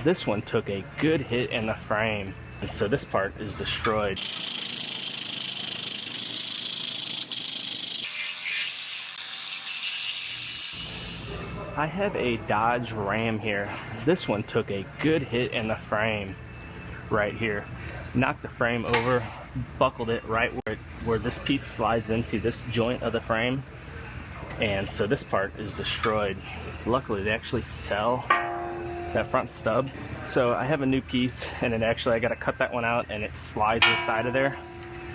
This one took a good hit in the frame, and so this part is destroyed. I have a Dodge Ram here. This one took a good hit in the frame right here. Knocked the frame over, buckled it right where this piece slides into this joint of the frame, and so this part is destroyed. Luckily, they actually sell that front stub. So I have a new piece, and then actually I got to cut that one out, and it slides inside of there.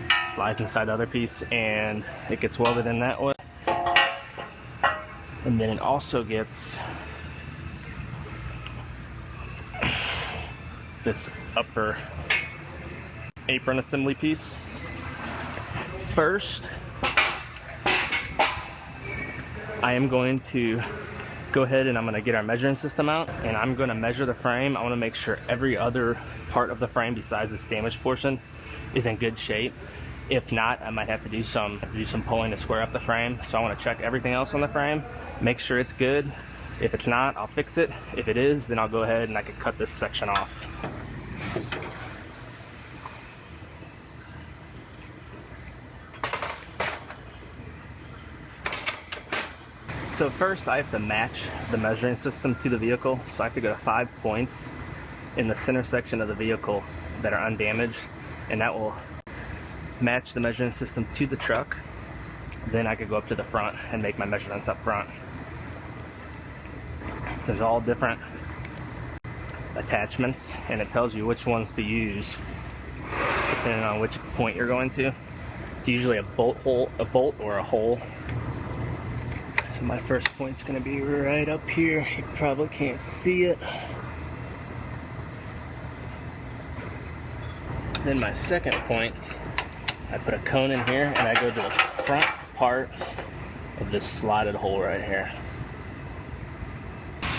It slides inside the other piece, and it gets welded in that way. And then it also gets this upper apron assembly piece. First, I am going to go ahead and I'm going to get our measuring system out, and I'm going to measure the frame. I want to make sure every other part of the frame besides this damaged portion is in good shape. If not, I might have to do some pulling to square up the frame. So I want to check everything else on the frame, make sure it's good. If it's not, I'll fix it. If it is, then I'll go ahead and I can cut this section off. So first I have to match the measuring system to the vehicle. So I have to go to 5 points in the center section of the vehicle that are undamaged, and that will match the measuring system to the truck. Then I could go up to the front and make my measurements up front. There's all different attachments, and it tells you which ones to use depending on which point you're going to. It's usually a bolt or a hole. So my first point's going to be right up here. You probably can't see it. Then my second point, I put a cone in here, and I go to the front part of this slotted hole right here.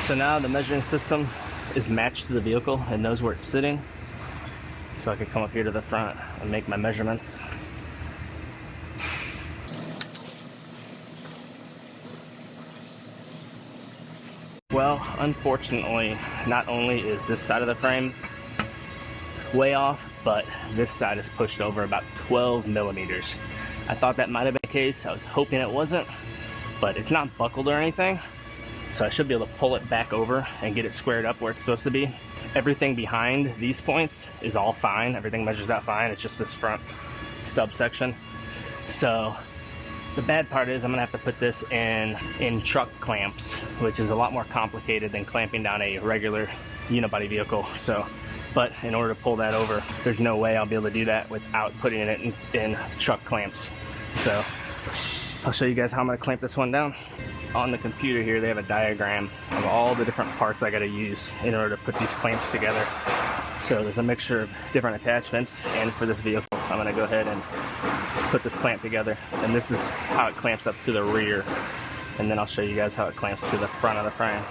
So now the measuring system is matched to the vehicle and knows where it's sitting. So I can come up here to the front and make my measurements. Well, unfortunately, not only is this side of the frame way off, but this side is pushed over about 12 millimeters. I thought that might have been the case. I was hoping it wasn't, but it's not buckled or anything. So I should be able to pull it back over and get it squared up where it's supposed to be. Everything behind these points is all fine. Everything measures out fine. It's just this front stub section. So the bad part is I'm gonna have to put this in truck clamps, which is a lot more complicated than clamping down a regular unibody vehicle. But in order to pull that over, there's no way I'll be able to do that without putting it in truck clamps. So I'll show you guys how I'm gonna clamp this one down. On the computer here, they have a diagram of all the different parts I gotta use in order to put these clamps together. So there's a mixture of different attachments, and for this vehicle, I'm gonna go ahead and put this clamp together. And this is how it clamps up to the rear. And then I'll show you guys how it clamps to the front of the frame.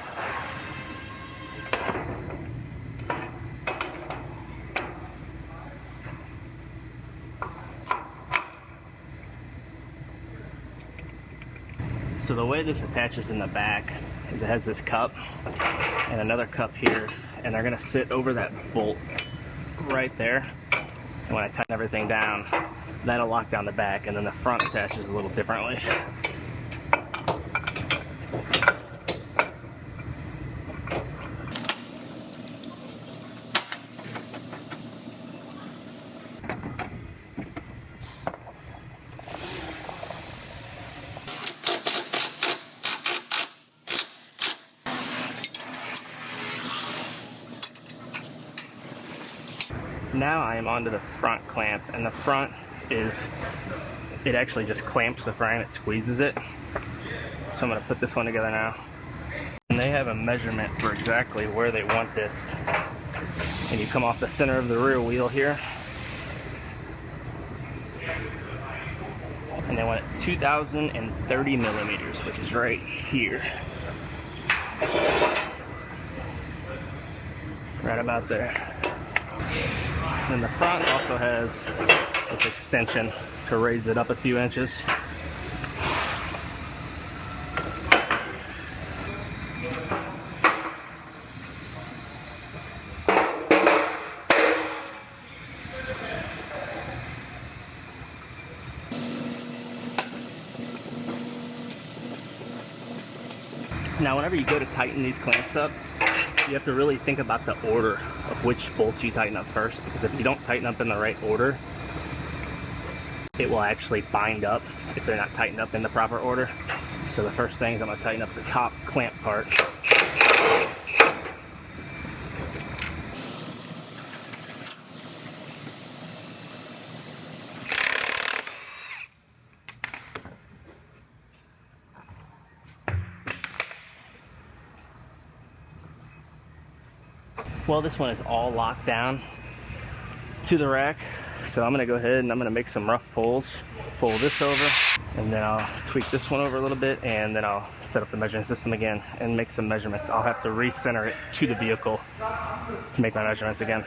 So the way this attaches in the back is it has this cup and another cup here, and they're gonna sit over that bolt right there. And when I tighten everything down, that'll lock down the back, and then the front attaches a little differently. Now I am onto the front clamp, and the front it actually just clamps the frame, it squeezes it. So I'm going to put this one together now. And they have a measurement for exactly where they want this. And you come off the center of the rear wheel here, and they want it 2,030 millimeters, which is right here. Right about there. And the front also has this extension to raise it up a few inches. Now, whenever you go to tighten these clamps up, you have to really think about the order of which bolts you tighten up first, because if you don't tighten up in the right order, it will actually bind up if they're not tightened up in the proper order. So the first thing is I'm going to tighten up the top clamp part. Well, this one is all locked down to the rack, so I'm going to go ahead and I'm going to make some rough pulls. Pull this over, and then I'll tweak this one over a little bit, and then I'll set up the measuring system again and make some measurements. I'll have to recenter it to the vehicle to make my measurements again.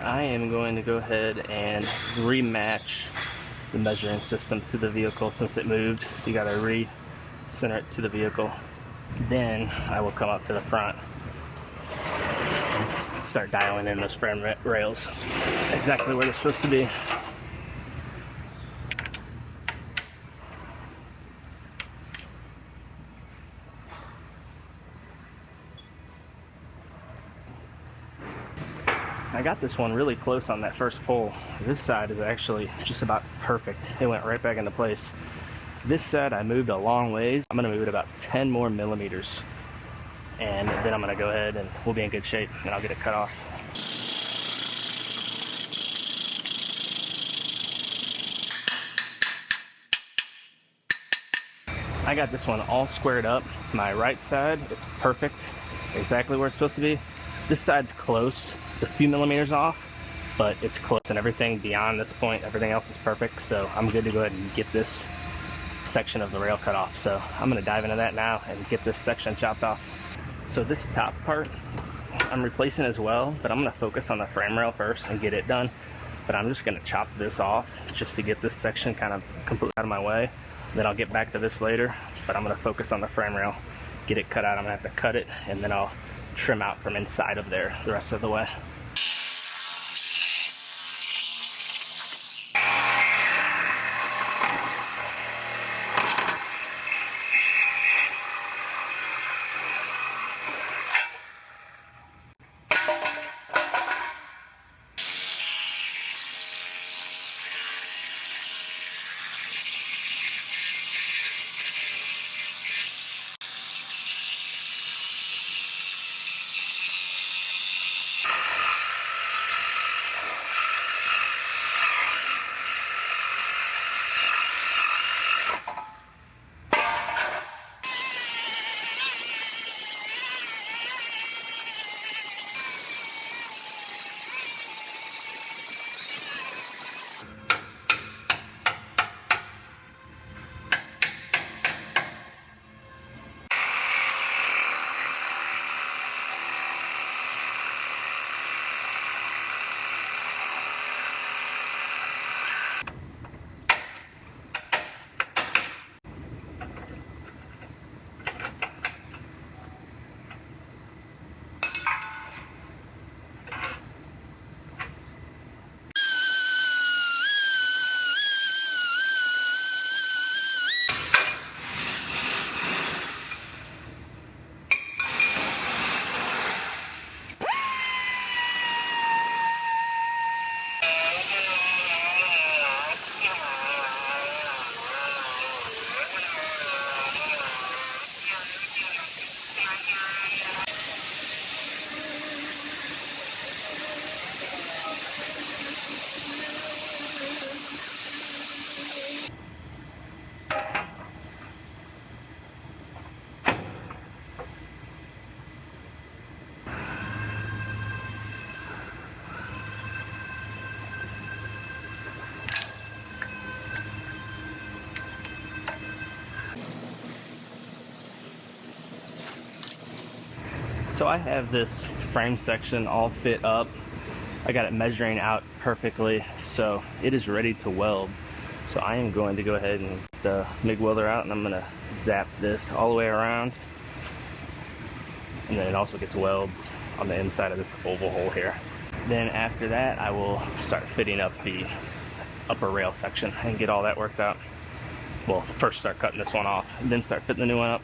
I am going to go ahead and rematch the measuring system to the vehicle since it moved. You got to re-center it to the vehicle. Then I will come up to the front and start dialing in those frame rails exactly where they're supposed to be. I got this one really close on that first pull. This side is actually just about perfect. It went right back into place. This side I moved a long ways. I'm gonna move it about 10 more millimeters. And then I'm gonna go ahead and we'll be in good shape and I'll get it cut off. I got this one all squared up. My right side is perfect, exactly where it's supposed to be. This side's close. It's a few millimeters off, but it's close, and everything beyond this point, everything else is perfect. So I'm good to go ahead and get this section of the rail cut off. So I'm gonna dive into that now and get this section chopped off. So this top part, I'm replacing as well, but I'm gonna focus on the frame rail first and get it done. But I'm just gonna chop this off just to get this section kind of completely out of my way. Then I'll get back to this later, but I'm gonna focus on the frame rail, get it cut out. I'm gonna have to cut it, and then I'll trim out from inside of there the rest of the way. So I have this frame section all fit up. I got it measuring out perfectly, so it is ready to weld. So I am going to go ahead and get the MIG welder out, and I'm going to zap this all the way around. And then it also gets welds on the inside of this oval hole here. Then after that, I will start fitting up the upper rail section and get all that worked out. Well, first start cutting this one off, then start fitting the new one up.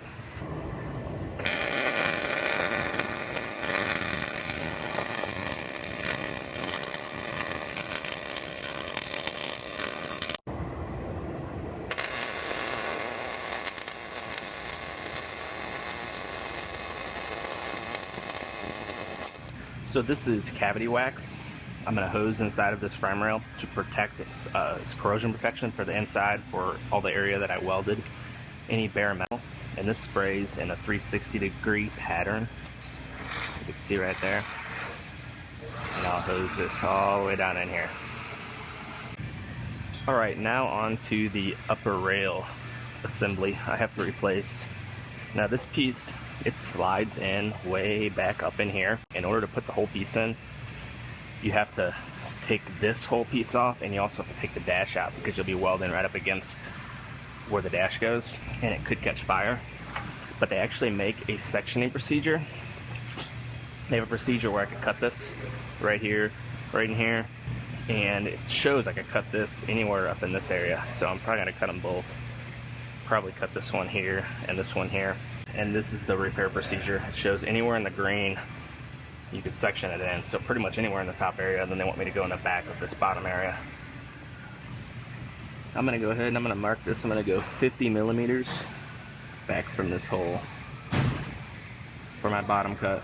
So this is cavity wax. I'm going to hose inside of this frame rail to protect it's corrosion protection for the inside for all the area that I welded, any bare metal. And this sprays in a 360-degree pattern. You can see right there. And I'll hose this all the way down in here. Alright, now on to the upper rail assembly. I have to replace. Now this piece, it slides in way back up in here. In order to put the whole piece in, you have to take this whole piece off, and you also have to take the dash out because you'll be welding right up against where the dash goes, and it could catch fire. But they actually make a sectioning procedure. They have a procedure where I could cut this right here, right in here, and it shows I could cut this anywhere up in this area. So I'm probably gonna cut them both. Probably cut this one here and this one here. And this is the repair procedure. It shows anywhere in the green you could section it in. So pretty much anywhere in the top area, and then they want me to go in the back of this bottom area. I'm gonna go ahead and I'm gonna mark this. I'm gonna go 50 millimeters back from this hole for my bottom cut.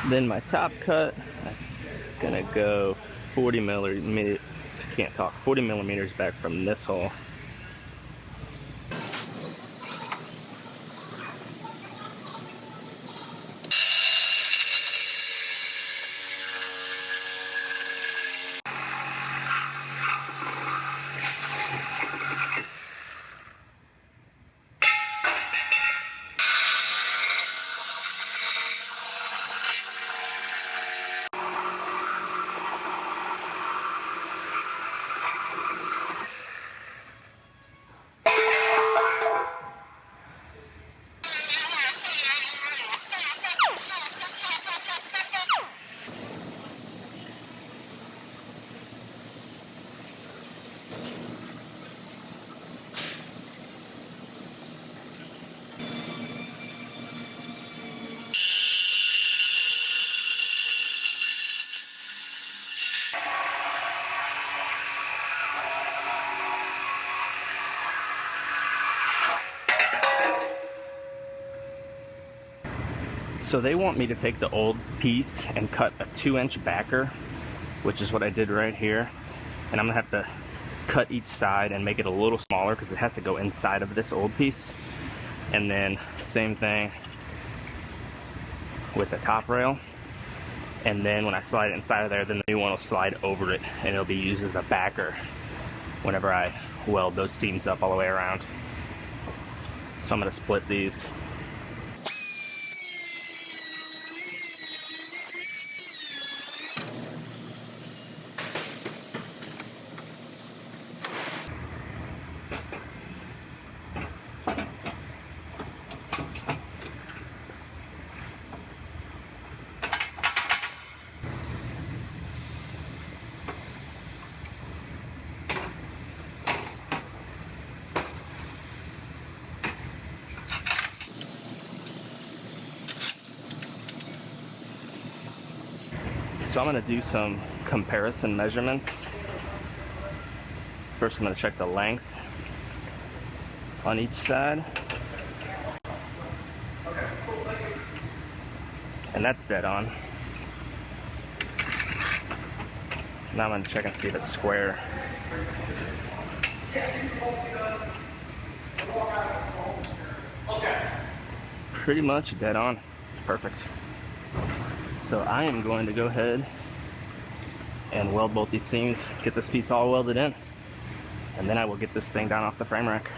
Then my top cut, I'm gonna go 40 millimeters, can't talk, 40 millimeters back from this hole. So they want me to take the old piece and cut a 2-inch backer, which is what I did right here. And I'm gonna have to cut each side and make it a little smaller because it has to go inside of this old piece. And then same thing with the top rail. And then when I slide it inside of there, then the new one will slide over it and it'll be used as a backer whenever I weld those seams up all the way around. So I'm gonna split these. So I'm going to do some comparison measurements. First I'm going to check the length on each side. And that's dead on. Now I'm going to check and see if it's square. Pretty much dead on. Perfect. So I am going to go ahead and weld both these seams, get this piece all welded in, and then I will get this thing down off the frame rack.